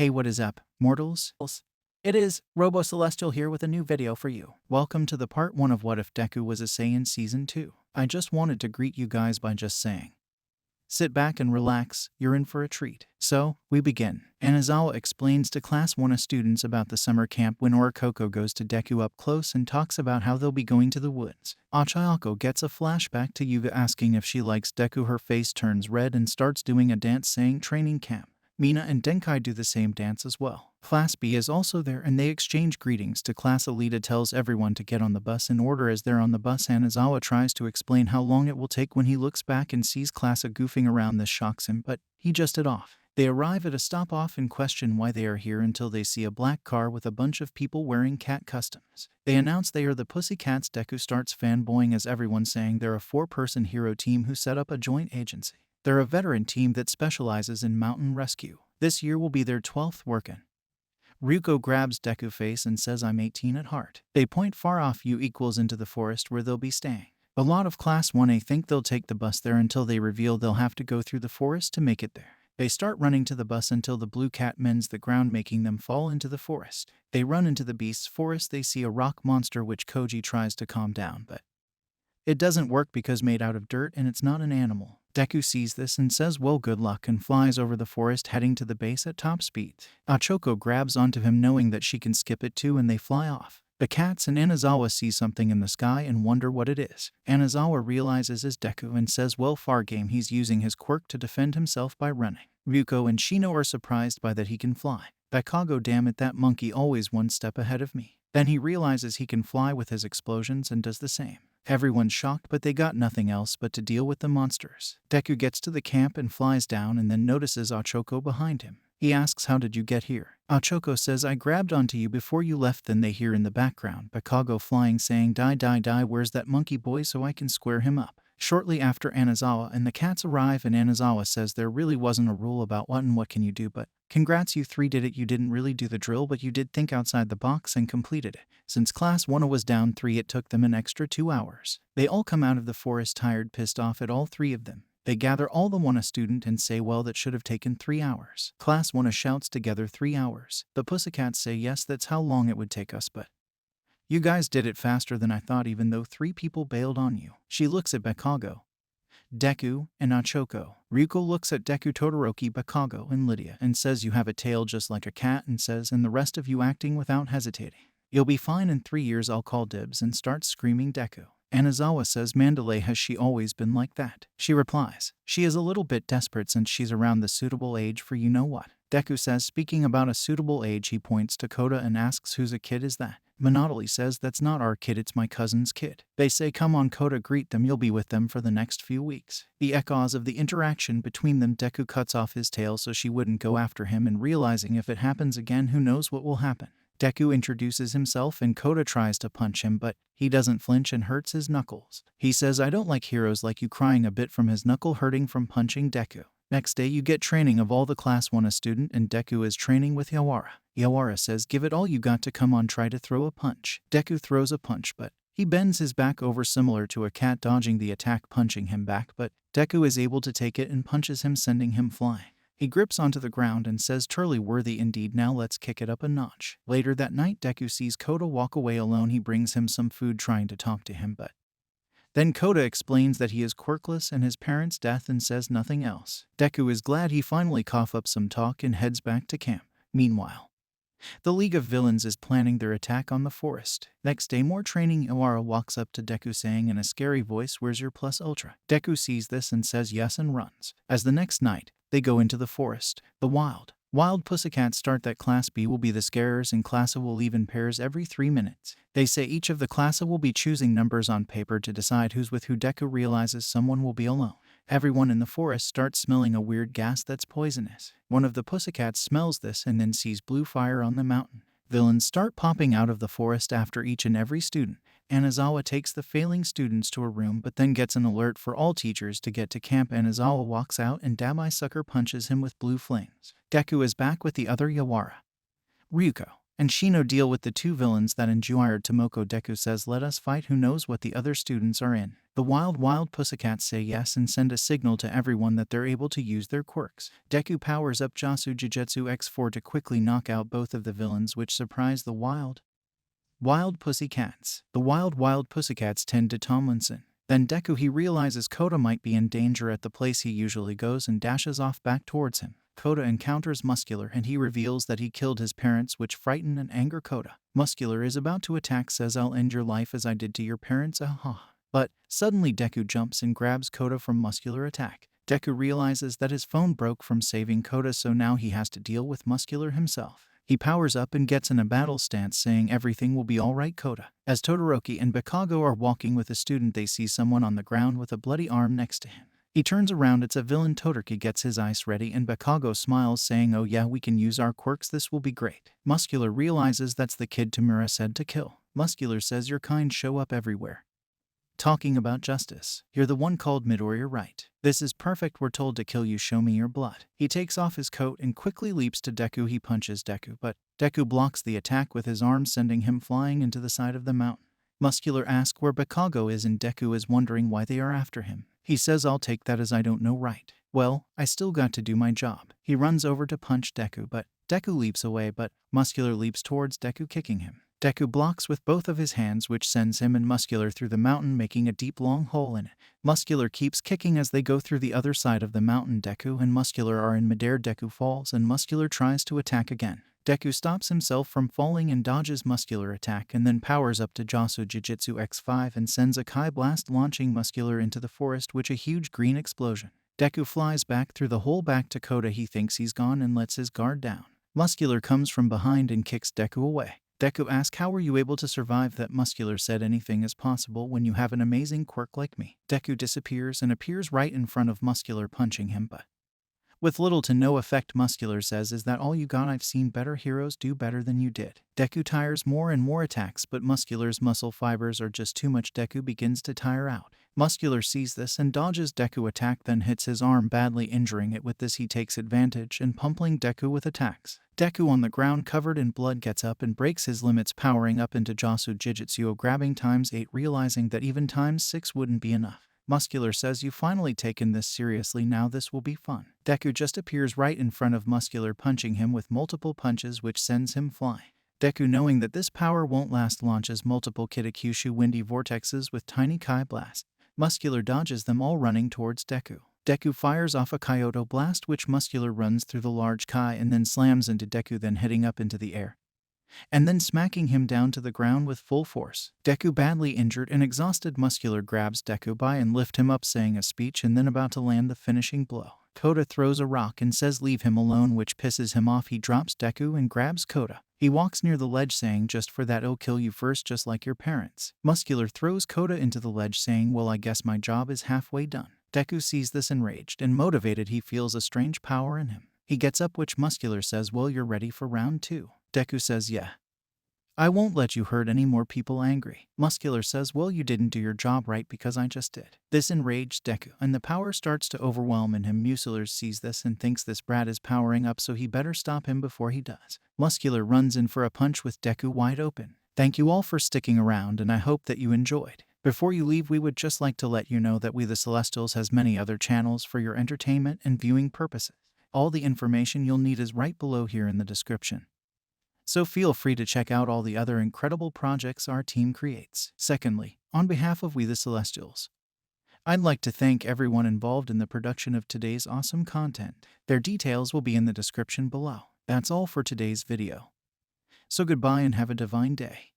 Hey, what is up, mortals? It is Robo Celestial here with a new video for you. Welcome to the part 1 of What If Deku Was a Saiyan Season 2. I just wanted to greet you guys by just saying, sit back and relax, you're in for a treat. So, we begin. Anazawa explains to Class 1 students about the summer camp when Orikoko goes to Deku up close and talks about how they'll be going to the woods. Achayako gets a flashback to Yuga asking if she likes Deku. Her face turns red and starts doing a dance saying training camp. Mina and Denkai do the same dance as well. Class B is also there and they exchange greetings to Class Alita tells everyone to get on the bus in order. As they're on the bus, Anazawa tries to explain how long it will take. When he looks back and sees Class A goofing around, this shocks him, but he just it off. They arrive at a stop-off and question why they are here until they see a black car with a bunch of people wearing cat costumes. They announce they are the Pussycats. Deku starts fanboying as everyone's saying they're a 4-person hero team who set up a joint agency. They're a veteran team that specializes in mountain rescue. This year will be their 12th workin'. Ryuko grabs Deku's face and says, I'm 18 at heart. They point far off U equals into the forest where they'll be staying. A lot of Class 1A think they'll take the bus there until they reveal they'll have to go through the forest to make it there. They start running to the bus until the blue cat mends the ground, making them fall into the forest. They run into the beast's forest. They see a rock monster which Koji tries to calm down, but it doesn't work because made out of dirt and it's not an animal. Deku sees this and says well good luck and flies over the forest heading to the base at top speed. Achoko grabs onto him knowing that she can skip it too and they fly off. The cats and Anazawa see something in the sky and wonder what it is. Anazawa realizes it's Deku and says well far game he's using his quirk to defend himself by running. Ryuko and Shino are surprised by that he can fly. Bakago, damn it, that monkey always one step ahead of me. Then he realizes he can fly with his explosions and does the same. Everyone's shocked, but they got nothing else but to deal with the monsters. Deku gets to the camp and flies down and then notices Achoko behind him. He asks, how did you get here? Achoko says, I grabbed onto you before you left. Then they hear in the background Bakago flying saying, die, where's that monkey boy so I can square him up? Shortly after, Anazawa and the cats arrive and Anazawa says there really wasn't a rule about what and what can you do, but congrats, you 3 did it. You didn't really do the drill, but you did think outside the box and completed it. Since Class 1 was down 3, it took them an extra 2 hours. They all come out of the forest tired, pissed off at all 3 of them. They gather all the 1 student and say well that should have taken 3 hours. Class 1 shouts together 3 hours. The Pussycats say yes, that's how long it would take us, but you guys did it faster than I thought even though 3 people bailed on you. She looks at Bakago, Deku, and Achoko. Ryuko looks at Deku, Todoroki, Bakago, and Lydia and says you have a tail just like a cat and says and the rest of you acting without hesitating. You'll be fine in 3 years, I'll call dibs, and starts screaming Deku. Anazawa says Mandalay, has she always been like that? She replies, she is a little bit desperate since she's around the suitable age for you know what. Deku says speaking about a suitable age he points to Koda and asks whose a kid is that? Monodally says that's not our kid, it's my cousin's kid. They say come on Koda, greet them, you'll be with them for the next few weeks. The echoes of the interaction between them, Deku cuts off his tail so she wouldn't go after him and realizing if it happens again who knows what will happen. Deku introduces himself and Koda tries to punch him but he doesn't flinch and hurts his knuckles. He says I don't like heroes like you, crying a bit from his knuckle hurting from punching Deku. Next day you get training of all the Class 1 student and Deku is training with Yawara. Yawara says give it all you got to come on, try to throw a punch. Deku throws a punch but he bends his back over similar to a cat dodging the attack, punching him back, but Deku is able to take it and punches him, sending him flying. He grips onto the ground and says truly worthy indeed, now let's kick it up a notch. Later that night Deku sees Koda walk away alone. He brings him some food trying to talk to him, but then Koda explains that he is quirkless and his parents' death and says nothing else. Deku is glad he finally cough up some talk and heads back to camp. Meanwhile, the League of Villains is planning their attack on the forest. Next day, more training. Iwara walks up to Deku saying in a scary voice, where's your plus ultra? Deku sees this and says yes and runs. As the next night, they go into the forest. The wild pussycats start that Class B will be the scarers and Class A will leave in pairs every 3 minutes. They say each of the Class A will be choosing numbers on paper to decide who's with who. Deku realizes someone will be alone. Everyone in the forest starts smelling a weird gas that's poisonous. One of the pussycats smells this and then sees blue fire on the mountain. Villains start popping out of the forest after each and every student. Anazawa takes the failing students to a room but then gets an alert for all teachers to get to camp. Anazawa walks out and Dabai Sucker punches him with blue flames. Deku is back with the other Yawara, Ryuko, and Shino deal with the two villains that injured Tomoko. Deku says let us fight, who knows what the other students are in. The wild pussycats say yes and send a signal to everyone that they're able to use their quirks. Deku powers up Jasu Jujutsu X4 to quickly knock out both of the villains, which surprise the wild pussycats. The wild pussycats tend to Tomlinson. Then Deku, he realizes Kota might be in danger at the place he usually goes and dashes off back towards him. Kota encounters Muscular and he reveals that he killed his parents, which frighten and anger Kota. Muscular is about to attack, says I'll end your life as I did to your parents, aha. But suddenly Deku jumps and grabs Kota from Muscular attack. Deku realizes that his phone broke from saving Kota, so now he has to deal with Muscular himself. He powers up and gets in a battle stance saying everything will be alright, Kota. As Todoroki and Bakago are walking with a student, they see someone on the ground with a bloody arm next to him. He turns around, it's a villain. Todoroki gets his ice ready and Bakago smiles saying, oh yeah, we can use our quirks, this will be great. Muscular realizes that's the kid Tamura said to kill. Muscular says your kind show up everywhere. Talking about justice. You're the one called Midori, you're right. This is perfect, we're told to kill you, show me your blood. He takes off his coat and quickly leaps to Deku. He punches Deku, but Deku blocks the attack with his arm, sending him flying into the side of the mountain. Muscular asks where Bakago is and Deku is wondering why they are after him. He says I'll take that as I don't know, right? Well, I still got to do my job. He runs over to punch Deku, but Deku leaps away, but Muscular leaps towards Deku, kicking him. Deku blocks with both of his hands, which sends him and Muscular through the mountain, making a deep long hole in it. Muscular keeps kicking as they go through the other side of the mountain. Deku and Muscular are in midair. Deku falls and Muscular tries to attack again. Deku stops himself from falling and dodges Muscular attack and then powers up to Jasu Jujutsu X5 and sends a Kai blast, launching Muscular into the forest, which a huge green explosion. Deku flies back through the hole back to Kota. He thinks he's gone and lets his guard down. Muscular comes from behind and kicks Deku away. Deku asks, how were you able to survive that? Muscular said anything is possible when you have an amazing quirk like me. Deku disappears and appears right in front of Muscular, punching him, but with little to no effect. Muscular says, is that all you got? I've seen better heroes do better than you did. Deku tires more and more attacks, but Muscular's muscle fibers are just too much. Deku begins to tire out. Muscular sees this and dodges Deku attack, then hits his arm, badly injuring it. With this he takes advantage and pummeling Deku with attacks. Deku on the ground covered in blood gets up and breaks his limits, powering up into Jasu Jujutsu, grabbing ×8, realizing that even ×6 wouldn't be enough. Muscular says, you finally taken this seriously, now this will be fun. Deku just appears right in front of Muscular, punching him with multiple punches, which sends him flying. Deku, knowing that this power won't last, launches multiple Kitakyushu windy vortexes with tiny Kai blasts. Muscular dodges them all, running towards Deku. Deku fires off a Kyoto blast, which Muscular runs through the large Kai and then slams into Deku, then heading up into the air and then smacking him down to the ground with full force. Deku, badly injured and exhausted, Muscular grabs Deku by and lift him up, saying a speech and then about to land the finishing blow. Kota throws a rock and says leave him alone, which pisses him off. He drops Deku and grabs Kota. He walks near the ledge saying, just for that I'll kill you first, just like your parents. Muscular throws Kota into the ledge saying, well, I guess my job is halfway done. Deku sees this, enraged and motivated. He feels a strange power in him. He gets up, which Muscular says, well, you're ready for round 2. Deku says, yeah. I won't let you hurt any more people. Angry, Muscular says, well, you didn't do your job right because I just did. This enraged Deku, and the power starts to overwhelm in him. Muscular sees this and thinks this brat is powering up, so he better stop him before he does. Muscular runs in for a punch with Deku wide open. Thank you all for sticking around, and I hope that you enjoyed. Before you leave, we would just like to let you know that We The Celestials has many other channels for your entertainment and viewing purposes. All the information you'll need is right below here in the description. So feel free to check out all the other incredible projects our team creates. Secondly, on behalf of We The Celestials, I'd like to thank everyone involved in the production of today's awesome content. Their details will be in the description below. That's all for today's video. So goodbye and have a divine day.